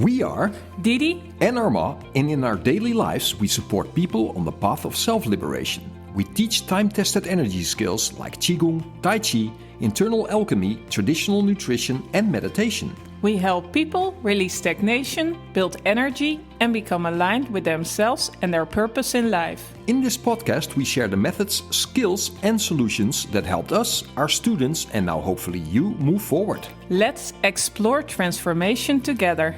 We are Didi and Arma, and in our daily lives we support people on the path of self-liberation. We teach time-tested energy skills like Qigong, Tai Chi, internal alchemy, traditional nutrition and meditation. We help people release stagnation, build energy, and become aligned with themselves and their purpose in life. In this podcast, we share the methods, skills, and solutions that helped us, our students, and now hopefully you move forward. Let's explore transformation together.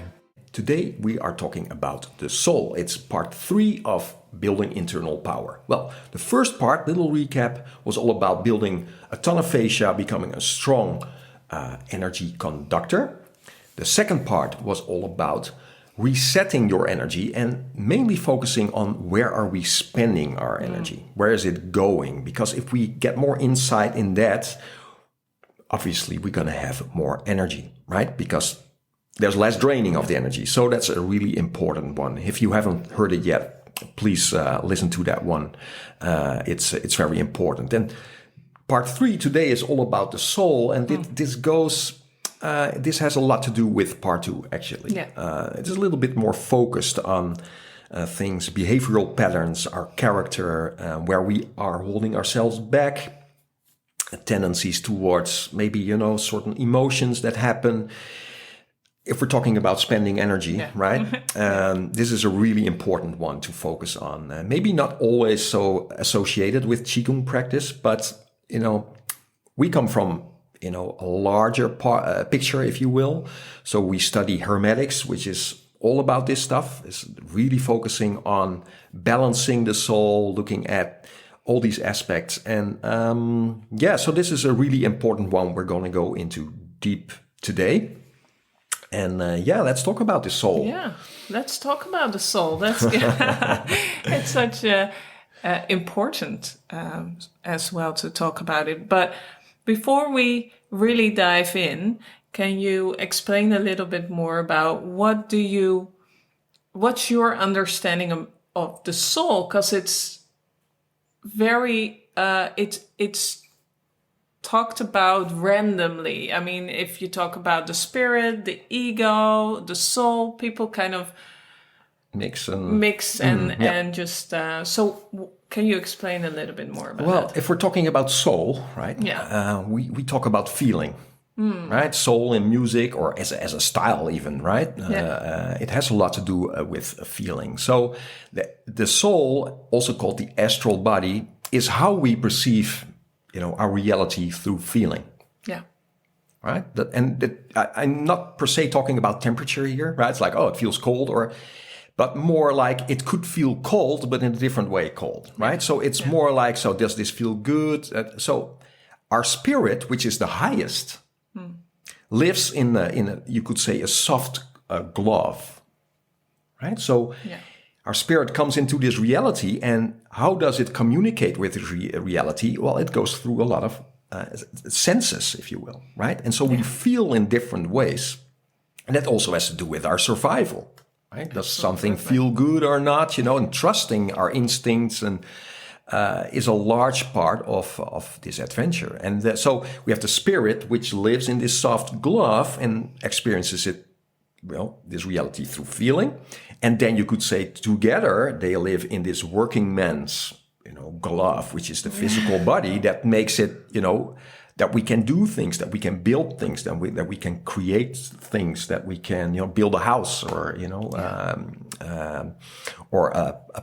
Today, we are talking about the soul. It's part 3 of building internal power. Well, the first part, little recap, was all about building a ton of fascia, becoming a strong energy conductor. The second part was all about resetting your energy and mainly focusing on where are we spending our energy? Where is it going? Because if we get more insight in that, obviously we're going to have more energy, right? Because there's less draining of the energy. So that's a really important one. If you haven't heard it yet, please listen to that one. It's very important. And part 3 today is all about the soul. And this has a lot to do with part 2, actually. Yeah. It's a little bit more focused on things, behavioral patterns, our character, where we are holding ourselves back, tendencies towards maybe, certain emotions that happen. If we're talking about spending energy, right? This is a really important one to focus on. Maybe not always so associated with Qigong practice, but, we come from, a larger picture, if you will. So we study hermetics, which is all about this stuff. It's really focusing on balancing the soul, looking at all these aspects. And so this is a really important one we're going to go into deep today. And let's talk about the soul. Yeah, let's talk about the soul. That's it's such important as well to talk about it. But before we really dive in, can you explain a little bit more about what's your understanding of the soul? Because it's very it's talked about randomly. I mean, if you talk about the spirit, the ego, the soul, people kind of mix and just so can you explain a little bit more about that? Well, if we're talking about soul, right? Yeah. We talk about feeling, right? Soul in music or as a style even, right? It has a lot to do with a feeling. So the soul, also called the astral body, is how we perceive our reality through feeling. Yeah. Right? I'm not per se talking about temperature here, right? It's like, it feels cold but more like it could feel cold, but in a different way cold, right? So it's more like, so does this feel good? So our spirit, which is the highest, lives in you could say a soft glove, right? So our spirit comes into this reality, and how does it communicate with reality? Well, it goes through a lot of senses, if you will, right? And so we feel in different ways. And that also has to do with our survival, right? Does something feel good or not? And trusting our instincts and is a large part of this adventure. And so we have the spirit, which lives in this soft glove and experiences it, this reality through feeling. And then you could say together they live in this working man's, glove, which is the physical body that makes it, that we can do things, that we can build things, that we can create things, that we can, build a house or,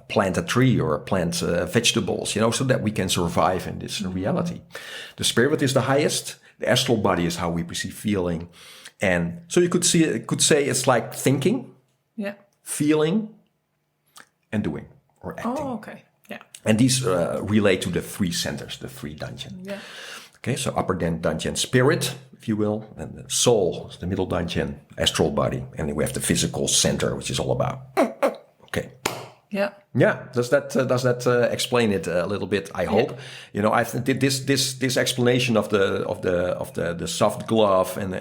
plant a tree or plant vegetables, so that we can survive in this reality. The spirit is the highest. The astral body is how we perceive feeling. And so you could say it's like thinking, feeling, and doing or acting. Oh, okay. Yeah. And these relate to the 3 centers, the 3 dantian. Yeah. Okay, so upper dantian spirit, if you will, and the soul is the middle dantian, astral body, and then we have the physical center, which is all about. Okay. Yeah. Yeah. Does that explain it a little bit? I hope. I think this explanation of the soft glove and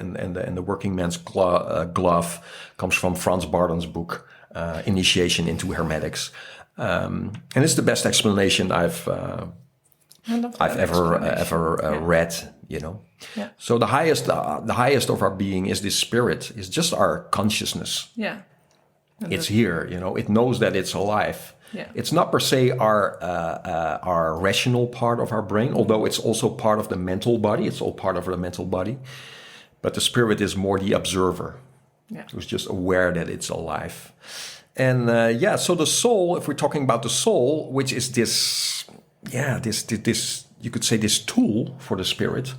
the working man's glove comes from Franz Barden's book, Initiation into Hermetics, and it's the best explanation I've ever read. Yeah. So the highest of our being is this spirit, is just our consciousness. Yeah. And It's here, it knows that it's alive. Yeah. It's not per se our rational part of our brain, although it's also part of the mental body. It's all part of the mental body. But the spirit is more the observer, who's just aware that it's alive. And so the soul, if we're talking about the soul, which is this you could say this tool for the spirit.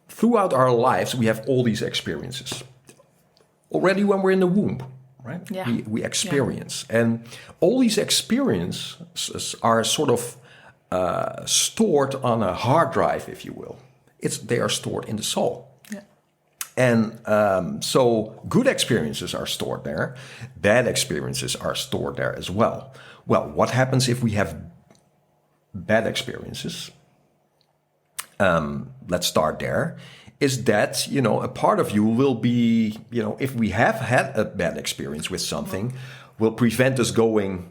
Throughout our lives, we have all these experiences. Already when we're in the womb, right? Yeah. We experience. And all these experiences are sort of stored on a hard drive, if you will. They are stored in the soul. Yeah. And so good experiences are stored there. Bad experiences are stored there as well. Well, what happens if we have bad experiences? Let's start there. Is that, a part of you will be, if we have had a bad experience with something, will prevent us going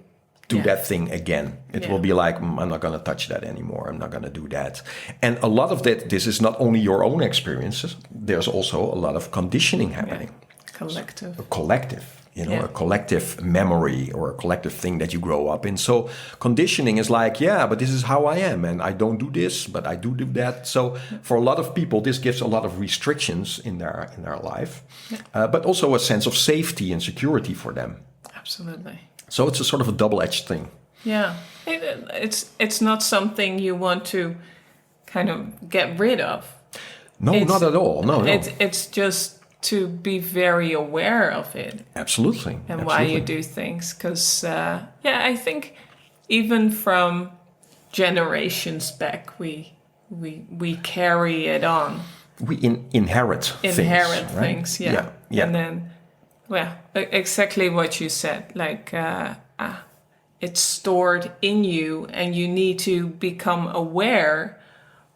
do that thing again. It will be like, I'm not going to touch that anymore. I'm not going to do that. And a lot of that, this is not only your own experiences. There's also a lot of conditioning happening. Collective. A collective, a collective memory or a collective thing that you grow up in. So conditioning is like, but this is how I am. And I don't do this, but I do that. So for a lot of people, this gives a lot of restrictions in their life, but also a sense of safety and security for them. Absolutely. So it's a sort of a double-edged thing. Yeah, it's not something you want to kind of get rid of. No, not at all. No. It's just to be very aware of it. Absolutely. And why you do things. Because, I think even from generations back, we carry it on. We inherit things, Yeah. And then... Well, exactly what you said. Like, it's stored in you, and you need to become aware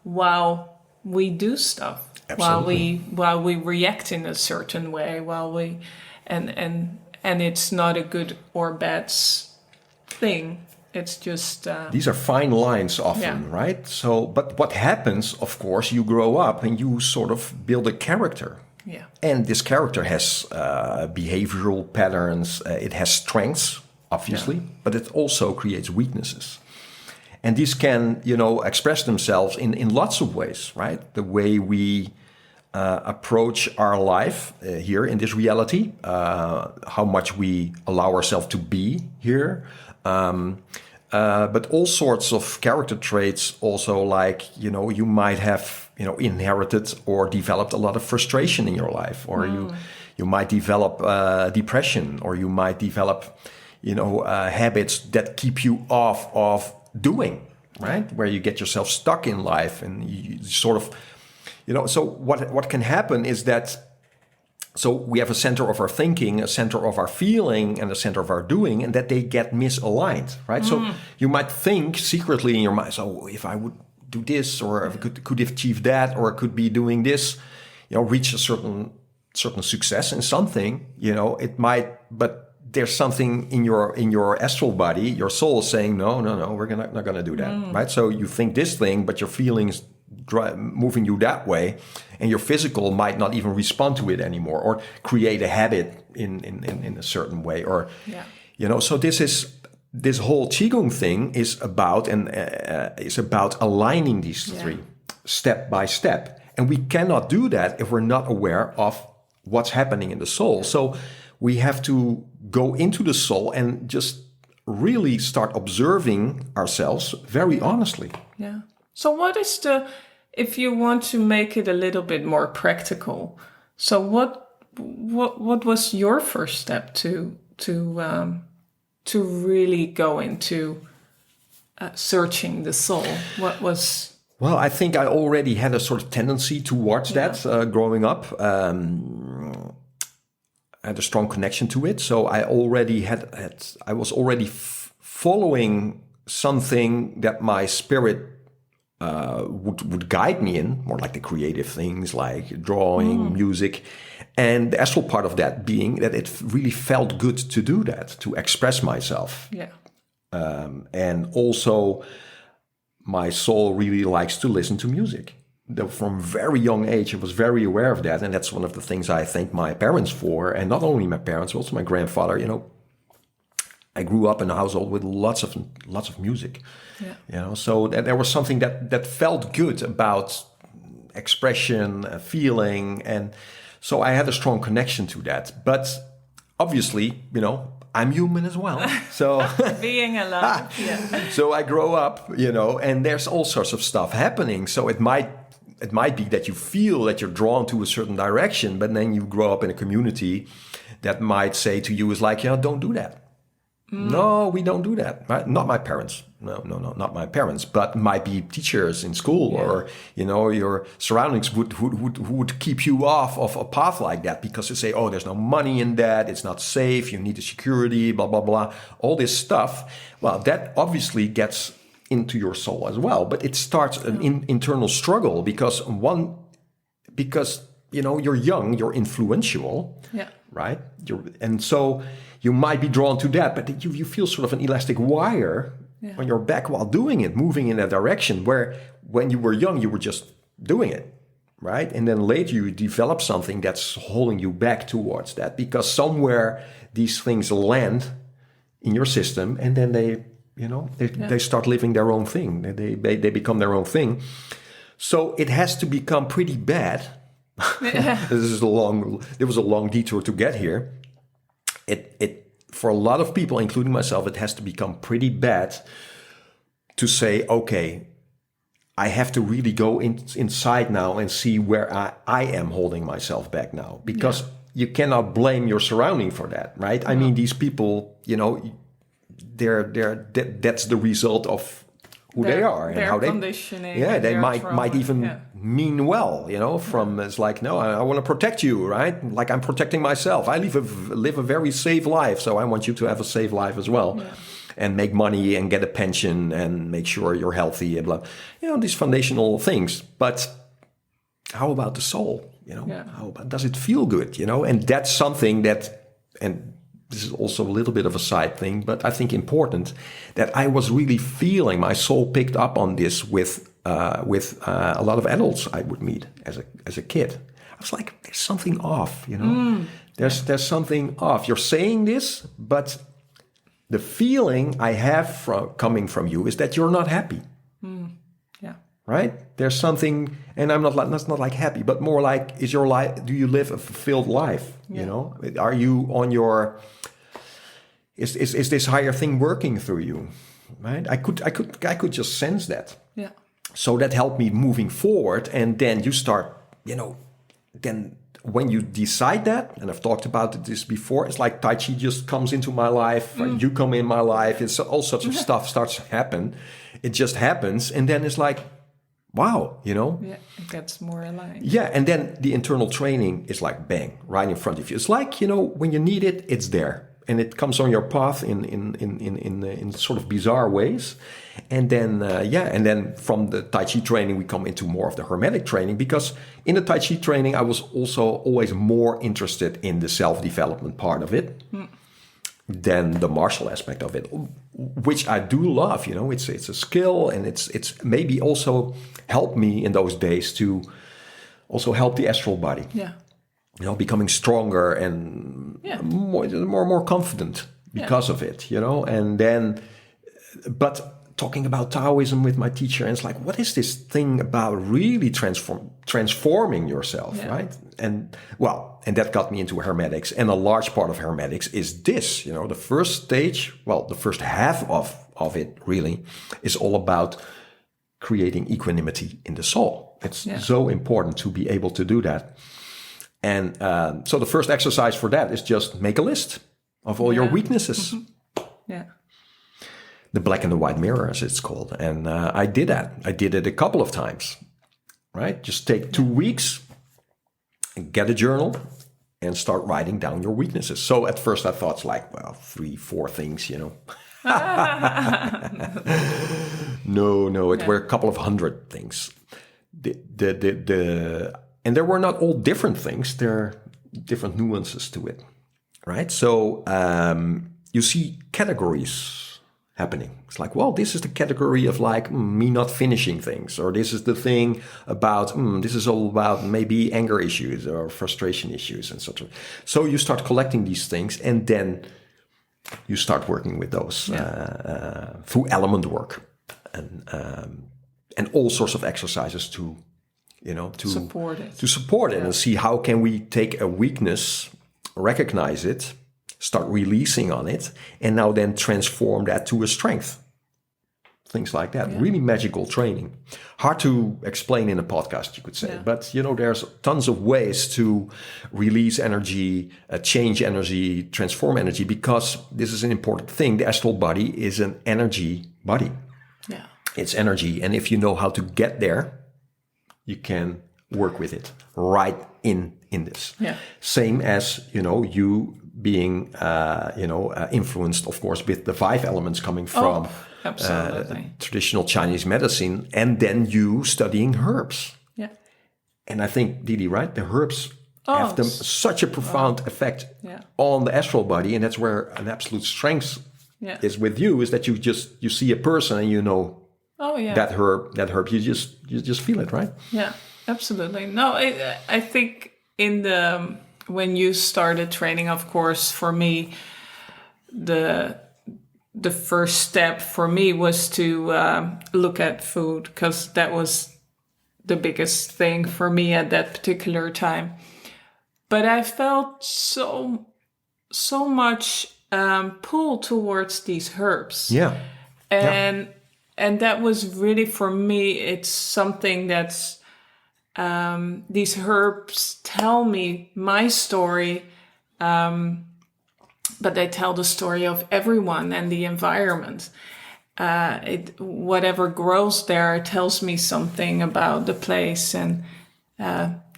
while we do stuff. Absolutely. While we react in a certain way. And it's not a good or bad thing. It's just these are fine lines often, right? So, but what happens? Of course, you grow up and you sort of build a character. Yeah. And this character has behavioral patterns. It has strengths, obviously, but it also creates weaknesses. And these can, express themselves in lots of ways, right? The way we approach our life here in this reality, how much we allow ourselves to be here. But all sorts of character traits also, like, you might have inherited or developed a lot of frustration in your life, or you might develop depression, or you might develop, habits that keep you off of doing, right? Where you get yourself stuck in life, and you sort of, So what can happen is that, so we have a center of our thinking, a center of our feeling, and a center of our doing, and that they get misaligned, right? So you might think secretly in your mind, so if I would do this, or if I could achieve that, or I could be doing this, reach a certain success in something, it might, but there's something in your astral body, your soul is saying, no, we're not going to do that, right? So you think this thing, but your feelings moving you that way, and your physical might not even respond to it anymore, or create a habit in a certain way, or so this whole qigong thing is about aligning these three step by step, and we cannot do that if we're not aware of what's happening in the soul. So we have to go into the soul and just really start observing ourselves very honestly. Yeah. So what is if you want to make it a little bit more practical, so what was your first step to really go into searching the soul? What was... Well, I think I already had a sort of tendency towards that growing up. I had a strong connection to it, so I already I was already following something that my spirit would guide me in, more like the creative things like drawing, music, and the astral part of that being that it really felt good to do that, to express myself. Yeah. And also my soul really likes to listen to music. from very young age, I was very aware of that. And that's one of the things I thank my parents for. And not only my parents, but also my grandfather. I grew up in a household with lots of music. Yeah. So there was something that felt good about expression, feeling. And so I had a strong connection to that. But obviously, I'm human as well. So Being alive. Yeah. so I grow up, and there's all sorts of stuff happening. So it might be that you feel that you're drawn to a certain direction, but then you grow up in a community that might say to you is like, don't do that. No, we don't do that. Right? Not my parents. No, not my parents, but might be teachers in school or, your surroundings would keep you off of a path like that because they say, oh, there's no money in that. It's not safe. You need the security, blah, blah, blah. All this stuff. Well, that obviously gets into your soul as well, but it starts an internal struggle because you're young, you're influential, right? And so you might be drawn to that, but you feel sort of an elastic wire on your back while doing it, moving in that direction, where when you were young, you were just doing it, right? And then later you develop something that's holding you back towards that because somewhere these things land in your system and then they start living their own thing. They become their own thing. So it has to become pretty bad. There was a long detour to get here. It for a lot of people, including myself, it has to become pretty bad to say, okay, I have to really go inside now and see where I am holding myself back now, because you cannot blame your surrounding for that, right? I mean, these people, that's the result of who they are and how they conditioning. Yeah, they might trauma. even mean well, from it's like, no, I want to protect you, right? Like I'm protecting myself. I live a very safe life, so I want you to have a safe life as well. Yeah. And make money and get a pension and make sure you're healthy and blah. These foundational things. But how about the soul? How about, does it feel good? And that's something that, and this is also a little bit of a side thing, but I think important, that I was really feeling my soul picked up on this with a lot of adults I would meet as a kid. I was like, there's something off, There's something off. You're saying this, but the feeling I have coming from you is that you're not happy. Yeah. Right? There's something, and that's not like happy, but more like, is your life, do you live a fulfilled life? Yeah. Are you on your, is this higher thing working through you? Right? I could just sense that. Yeah. So that helped me moving forward. And then you start, then when you decide that, and I've talked about this before, it's like Tai Chi just comes into my life, you come in my life, it's all sorts of stuff starts to happen. It just happens. And then it's like, wow, Yeah, it gets more alive. Yeah, and then the internal training is like bang, right in front of you. It's like, when you need it, it's there. And it comes on your path in sort of bizarre ways. And then, and then from the Tai Chi training, we come into more of the Hermetic training, because in the Tai Chi training, I was also always more interested in the self-development part of it than the martial aspect of it, which I do love. It's a skill, and it's maybe also helped me in those days to also help the astral body. Yeah. Becoming stronger and more confident because of it, and then, but talking about Taoism with my teacher, and it's like, what is this thing about really transforming yourself, right? And that got me into Hermetics, and a large part of Hermetics is this, the first stage, the first half of it really is all about creating equanimity in the soul. It's so important to be able to do that. And so the first exercise for that is just make a list of all your weaknesses. Mm-hmm. Yeah. The black and the white mirror, as it's called. And I did that. I did it a couple of times, right? Just take 2 weeks, and get a journal, and start writing down your weaknesses. So at first I thought it's like, 3-4 things, No, it were a couple of hundred things. And there were not all different things. There are different nuances to it, right? So you see categories happening. It's like, well, this is the category of like me not finishing things, or this is the thing about, this is all about maybe anger issues or frustration issues and such. So you start collecting these things, and then you start working with those through element work and all sorts of exercises to support it and see how can we take a weakness, recognize it, start releasing on it, and now then transform that to a strength. Things like that. Really magical training. Hard to explain in a podcast, you could say. But, there's tons of ways to release energy, change energy, transform energy, because this is an important thing. The astral body is an energy body. Yeah. It's energy. And if you know how to get there, you can work with it right in this. Yeah. Same as, you being, influenced, of course, with the 5 elements coming from traditional Chinese medicine, and then you studying herbs. Yeah. And I think, Didi, right? The herbs have such a profound effect on the astral body, and that's where an absolute strength is with you, is that you see a person and that herb, you just feel it, right? Yeah, absolutely. No, I think when you started training, of course, for me, the first step for me was to look at food, because that was the biggest thing for me at that particular time. But I felt so much pull towards these herbs. Yeah. And that was really, for me, it's something that's, these herbs tell me my story, but they tell the story of everyone and the environment. Whatever grows there tells me something about the place. And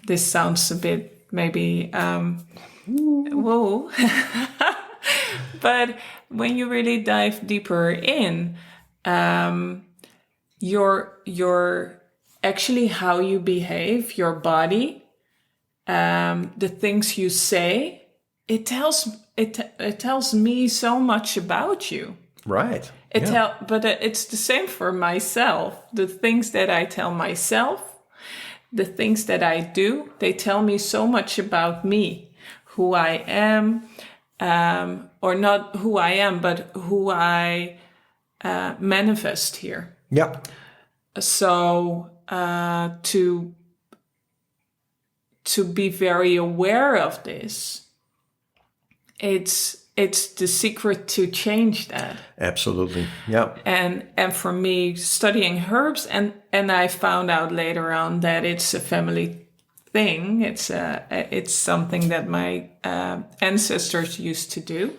this sounds a bit maybe whoa. But when you really dive deeper in, your actually how you behave, your body, the things you say, it tells me so much about you. Right. But it's the same for myself. The things that I tell myself, the things that I do, they tell me so much about me, who I am, or not who I am, but who I manifest here. Yeah. So to be very aware of this, it's the secret to change that. Absolutely. Yeah. And for me, studying herbs, and I found out later on that it's a family thing. It's something that my ancestors used to do.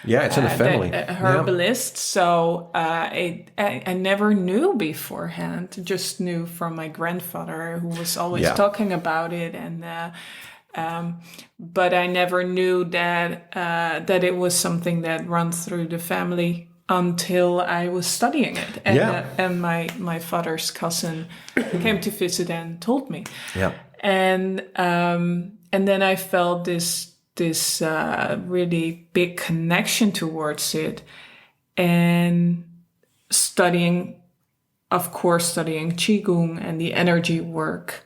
Yeah, it's in the family. Herbalist. Yeah. So I never knew beforehand. Just knew from my grandfather, who was always talking about it, and but I never knew that it was something that runs through the family until I was studying it. And my father's cousin came to visit and told me. Yeah. And then I felt this really big connection towards it, and studying Qigong and the energy work,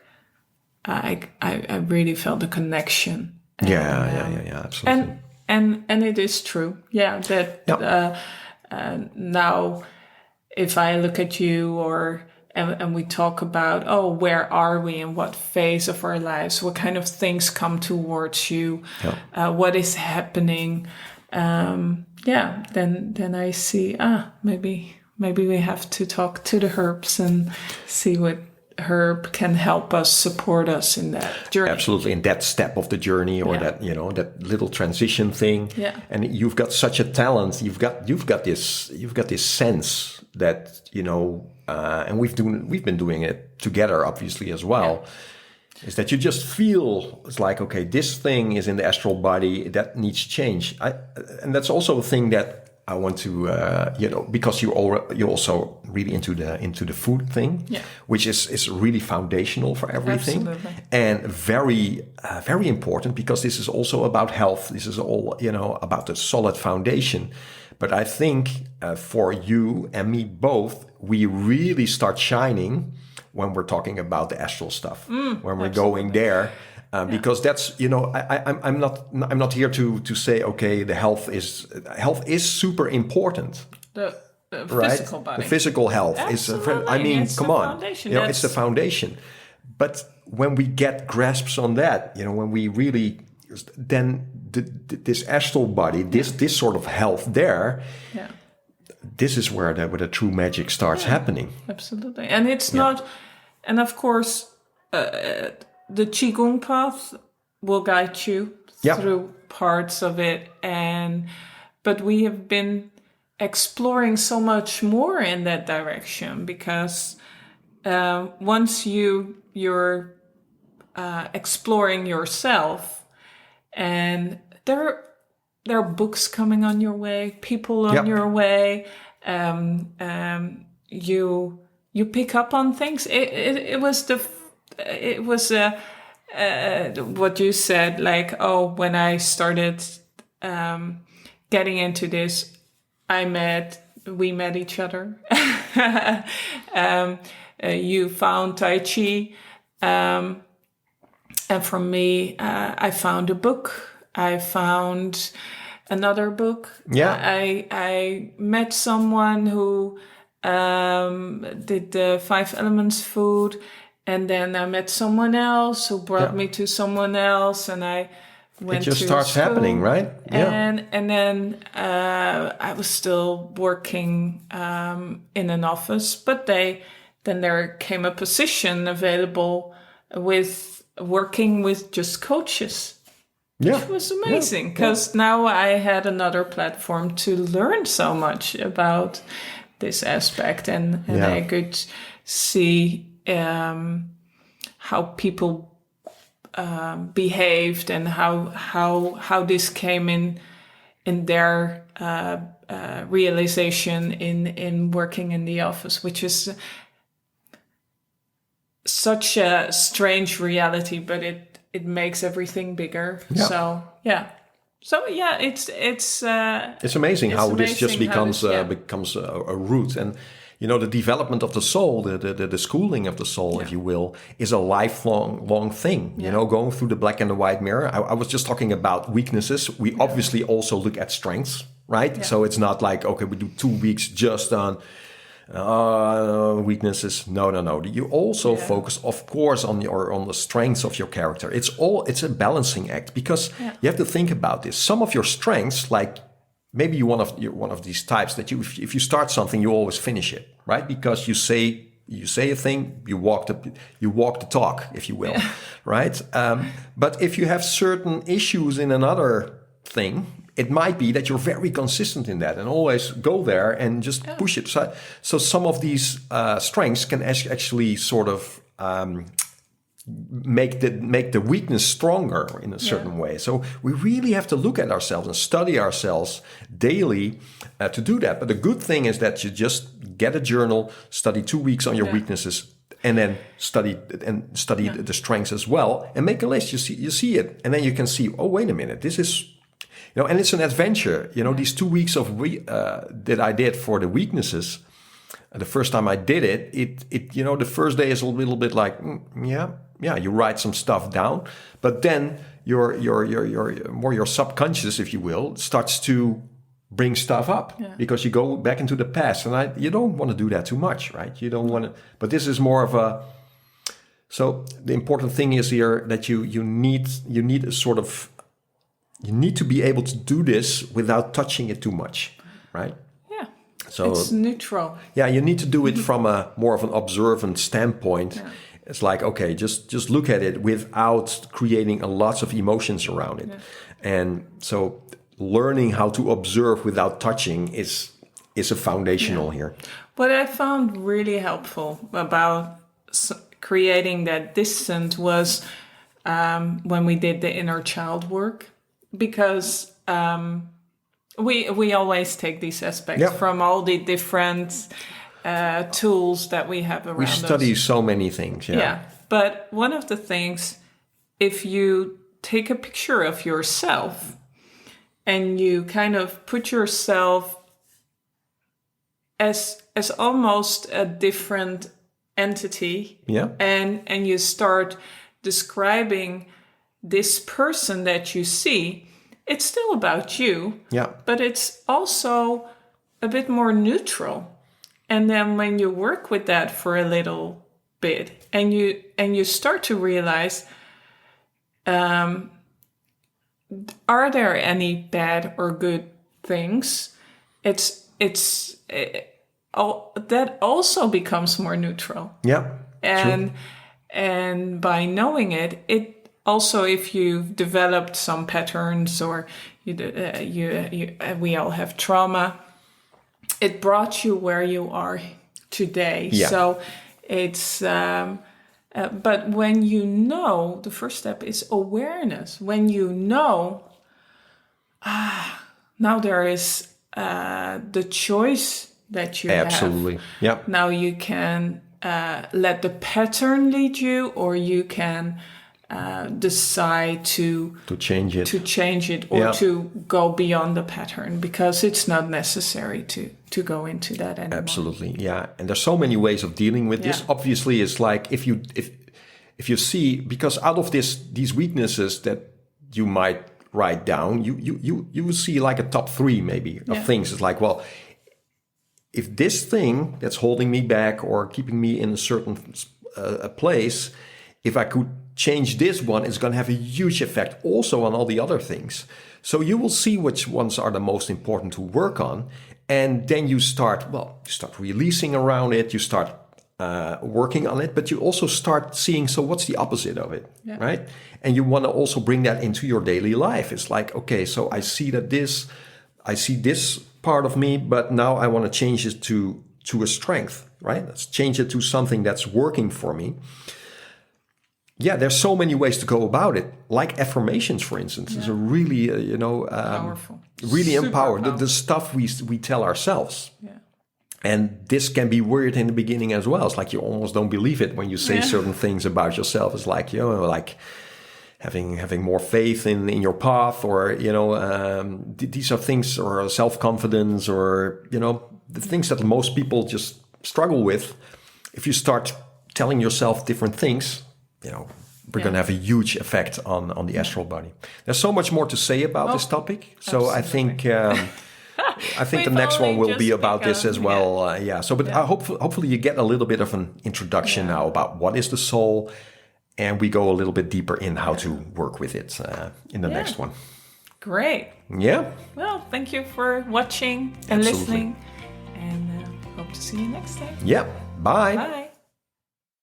I really felt a connection. Absolutely. And it is true, that now if I look at you and we talk about, where are we in what phase of our lives? What kind of things come towards you? What is happening? Then I see, maybe we have to talk to the herbs and see what herb can help us, support us in that journey. Absolutely, in that step of the journey, or that little transition thing. Yeah. And you've got such a talent. You've got this sense that and we've been doing it together, obviously, as well. Yeah. Is that you just feel, it's like, okay, this thing is in the astral body that needs change. And that's also a thing that I want to, because you're also really into the food thing, which is really foundational for everything. Absolutely. And very, very important, because this is also about health. This is all, about the solid foundation. But I think for you and me both, we really start shining when we're talking about the astral stuff, when we're going there. Because that's, I'm not here to say, okay, the health is super important. The Right? physical body. The physical health Absolutely. is, It's come the on, foundation. it's the foundation. But when we get grasps on that, when we really, then this astral body, this sort of health there, this is where the true magic starts happening. Absolutely. And it's not, and of course, the Qigong path will guide you through parts of it. But we have been exploring so much more in that direction because once you're exploring yourself, and there are books coming on your way, people on your way, you pick up on things. It was what you said, like, oh, when I started getting into this, we met each other. You found Tai Chi. And for me, I found a book. I found another book. Yeah. I met someone who did the 5 Elements food. And then I met someone else who brought me to someone else. And I went to It just starts school. happening, right? And then I was still working in an office, but then there came a position available with working with just coaches, which was amazing because now I had another platform to learn so much about this aspect, and I could see how people behaved and how this came in their realization in working in the office, which is such a strange reality, but it makes everything bigger. So it's amazing how this just amazing becomes a root. And the development of the soul, the schooling of the soul, if you will, is a lifelong thing. Going through the black and the white mirror. I was just talking about weaknesses. We obviously also look at strengths, right? So it's not like, okay, we do 2 weeks just on weaknesses. No. You also focus, of course, on the strengths of your character. It's a balancing act, because you have to think about this. Some of your strengths, like maybe you're one of these types that if you start something, you always finish it, right? Because you say a thing, you walk the talk, if you will, right? But if you have certain issues in another thing, it might be that you're very consistent in that and always go there and just push it. So some of these strengths can actually sort of make the weakness stronger in a certain way. So we really have to look at ourselves and study ourselves daily to do that. But the good thing is that you just get a journal, study 2 weeks on your weaknesses, and then study the strengths as well, and make a list. You see it, and then you can see, oh, wait a minute, this is. And it's an adventure. These 2 weeks that I did for the weaknesses. The first time I did it, the first day is a little bit like, you write some stuff down, but then your subconscious, if you will, starts to bring stuff up because you go back into the past, and you don't want to do that too much, right? You don't want to. But this is more of a. So the important thing is here that you need a sort of. You need to be able to do this without touching it too much, right? Yeah. So it's neutral. Yeah, you need to do it from a more of an observant standpoint. Yeah. It's like, okay, just look at it without creating lots of emotions around it. Yeah. And so learning how to observe without touching is a foundational here. What I found really helpful about creating that distance was when we did the inner child work. Because we always take these aspects from all the different tools that we have around us. We study so many things, Yeah, but one of the things, if you take a picture of yourself and you kind of put yourself as almost a different entity. Yeah. And you start describing this person that you see, it's still about you. Yeah. But it's also a bit more neutral. And then when you work with that for a little bit and you start to realize, are there any bad or good things? That also becomes more neutral. Yeah. And by knowing it also, if you've developed some patterns or we all have trauma, it brought you where you are today. Yeah. So it's but when you know, the first step is awareness. When you know, now there is the choice that you have. Absolutely. Yeah. Now you can let the pattern lead you, or you can decide to change it, or to go beyond the pattern, because it's not necessary to go into that anymore. Absolutely. Yeah. And there's so many ways of dealing with this. Obviously, it's like if you see, because out of these weaknesses that you might write down, you will see like a top 3 maybe of things. It's like, well, if this thing that's holding me back or keeping me in a certain place, if I could change this one, it's going to have a huge effect also on all the other things. So you will see which ones are the most important to work on. And then you start releasing around it. You start working on it, but you also start seeing, so what's the opposite of it, right? And you want to also bring that into your daily life. It's like, okay, so I see this part of me, but now I want to change it to a strength, right? Let's change it to something that's working for me. Yeah, there's so many ways to go about it. Like affirmations, for instance, is a really, powerful, really empowering. powerful. The stuff we tell ourselves. Yeah. And this can be weird in the beginning as well. It's like you almost don't believe it when you say certain things about yourself. It's like, like having more faith in your path, or, these are things, or self-confidence, or, the things that most people just struggle with. If you start telling yourself different things, we're going to have a huge effect on the astral body. There's so much more to say about this topic. So I think the next one will be about this as well. Hopefully you get a little bit of an introduction now about what is the soul, and we go a little bit deeper in how to work with it in the next one. Great. Yeah. Well, thank you for watching and listening, and hope to see you next time. Yeah. Bye. Bye.